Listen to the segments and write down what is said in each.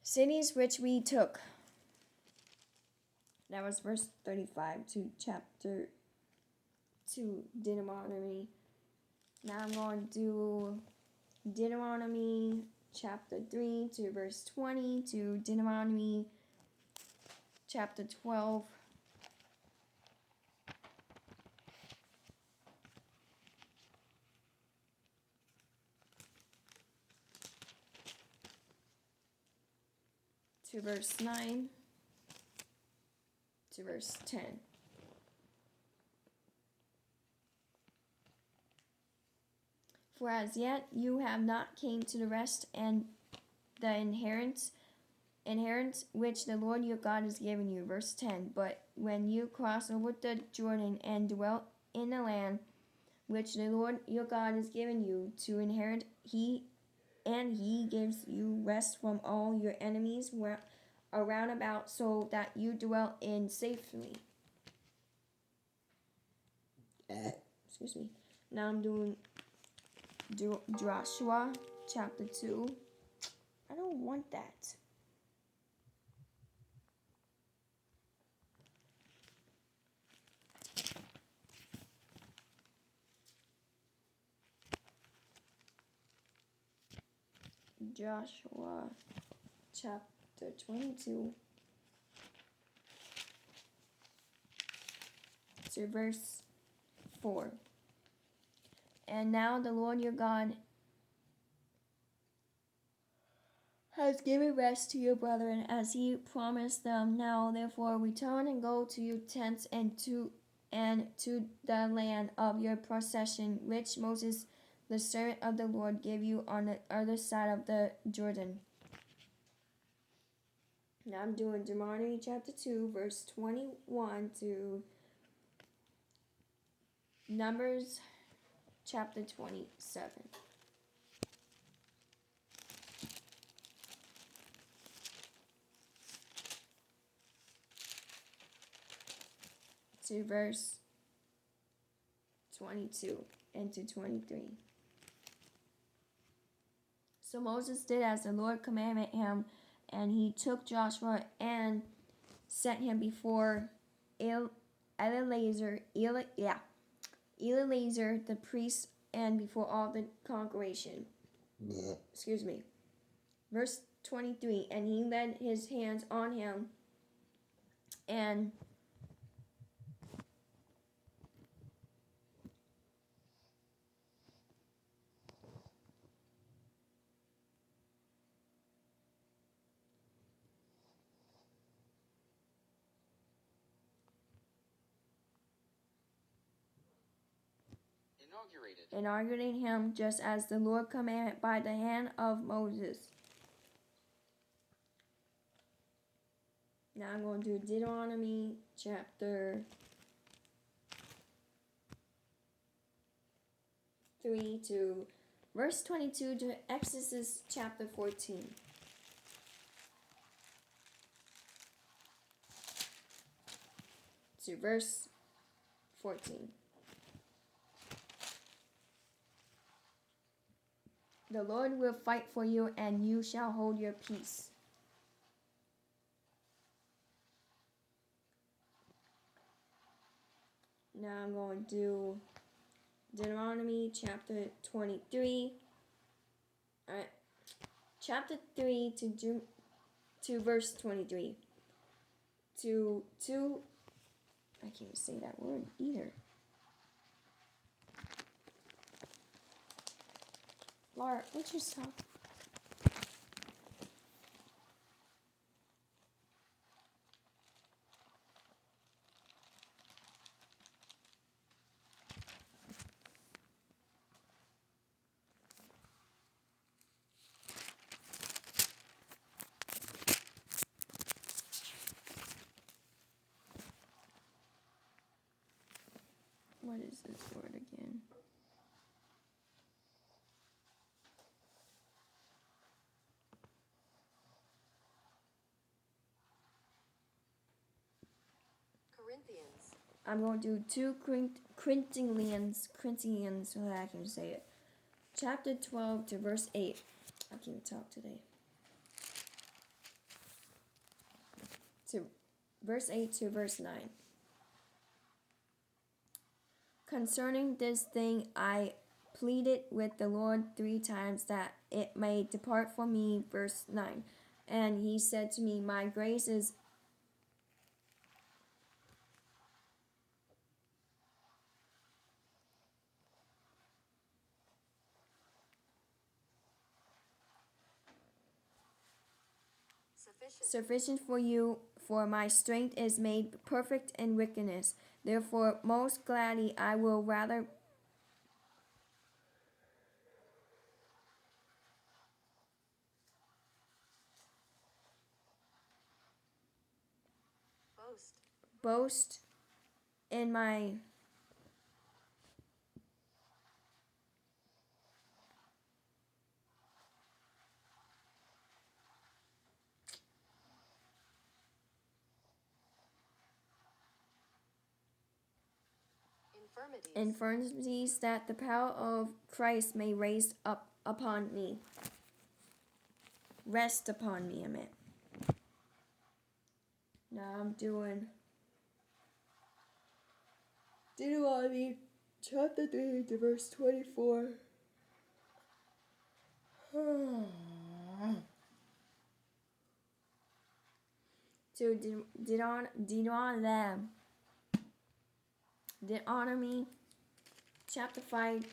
cities which we took. That was verse 35 to chapter 2, Deuteronomy. Now I'm going to do Deuteronomy chapter 3 to verse 20 to Deuteronomy chapter 12 to verse 9 to verse 10. For as yet you have not came to the rest and the inheritance which the Lord your God has given you. Verse 10. But when you cross over the Jordan and dwell in the land which the Lord your God has given you to inherit, he gives you rest from all your enemies around about, so that you dwell in safely. Excuse me. Now I'm doing Joshua chapter 2. I don't want that. Joshua chapter 22 to verse 4. And now the Lord your God has given rest to your brethren as he promised them. Now therefore return and go to your tents and to the land of your possession, which Moses the servant of the Lord gave you on the other side of the Jordan. Now I'm doing Deuteronomy chapter 2 verse 21 to Numbers chapter 27. To verse 22 and to 23. So Moses did as the Lord commanded him, and he took Joshua and set him before Eleazar the priest, and before all the congregation. Excuse me. Verse 23, and he laid his hands on him and inaugurated him just as the Lord commanded by the hand of Moses. Now I'm going to Deuteronomy chapter 3 to verse 22 to Exodus chapter 14. To verse 14. The Lord will fight for you, and you shall hold your peace. Now I'm going to do Deuteronomy chapter 23. Alright. Chapter 3 to verse 23. To I can't even say that word either. Laura, would you stop? What is this word again? Corinthians. I'm going to do 2 Corinthians, so that I can say it. Chapter 12 to verse 8. I can't talk today. verse 8 to verse 9. Concerning this thing I pleaded with the Lord 3 times that it may depart from me. Verse 9. And he said to me, my grace is sufficient for you, for my strength is made perfect in weakness. Therefore, most gladly I will rather boast in my infirmities, that the power of Christ may raise up upon me. Rest upon me, amen. Now I'm doing Deuteronomy chapter 3 to verse 24. To Deuteronomy chapter 5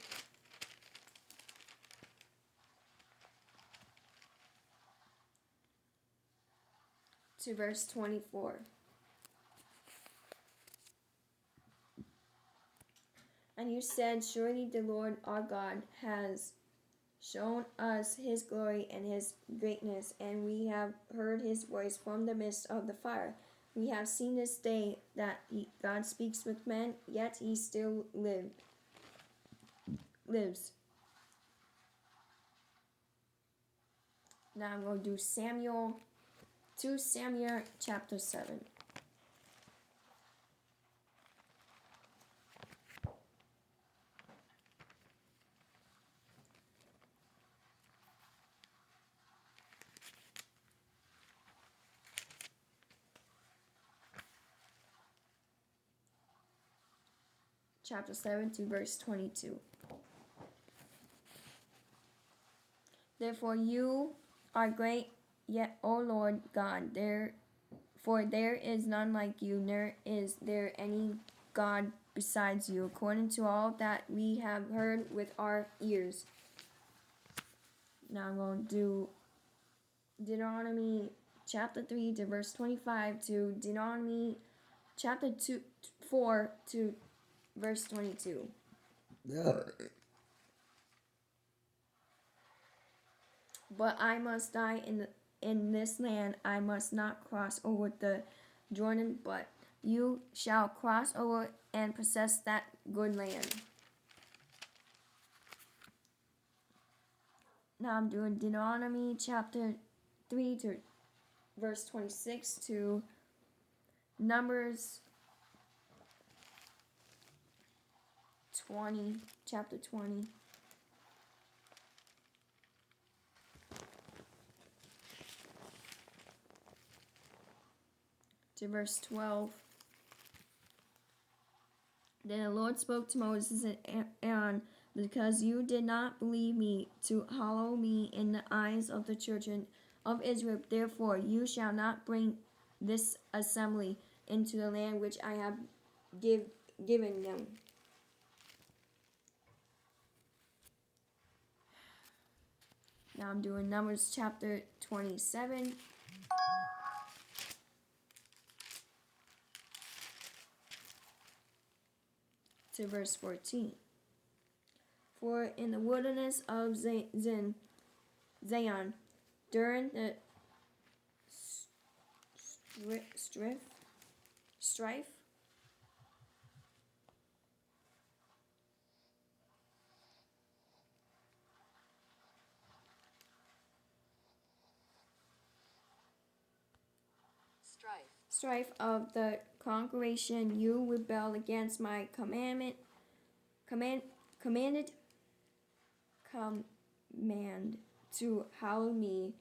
to verse 24. And you said, surely the Lord our God has shown us his glory and his greatness, and we have heard his voice from the midst of the fire. We have seen this day that God speaks with men, yet he still lives. Now I'm going to do 2 Samuel chapter 7. Chapter 7 to verse 22. Therefore you are great, yet, O Lord God, for there is none like you, nor is there any God besides you, according to all that we have heard with our ears. Now I'm going to do Deuteronomy chapter 3 to verse 25 to Deuteronomy chapter 4 to verse 22. But I must die in this land. I must not cross over the Jordan, but you shall cross over and possess that good land. Now I'm doing Deuteronomy chapter 3 to verse 26 to Numbers 20, chapter 20. To verse 12. Then the Lord spoke to Moses and Aaron, because you did not believe me to hallow me in the eyes of the children of Israel. Therefore you shall not bring this assembly into the land which I have given them. Now I'm doing Numbers chapter 27. To verse 14. For in the wilderness of Zion, during the strife, of the congregation, you rebelled against my command to hallow me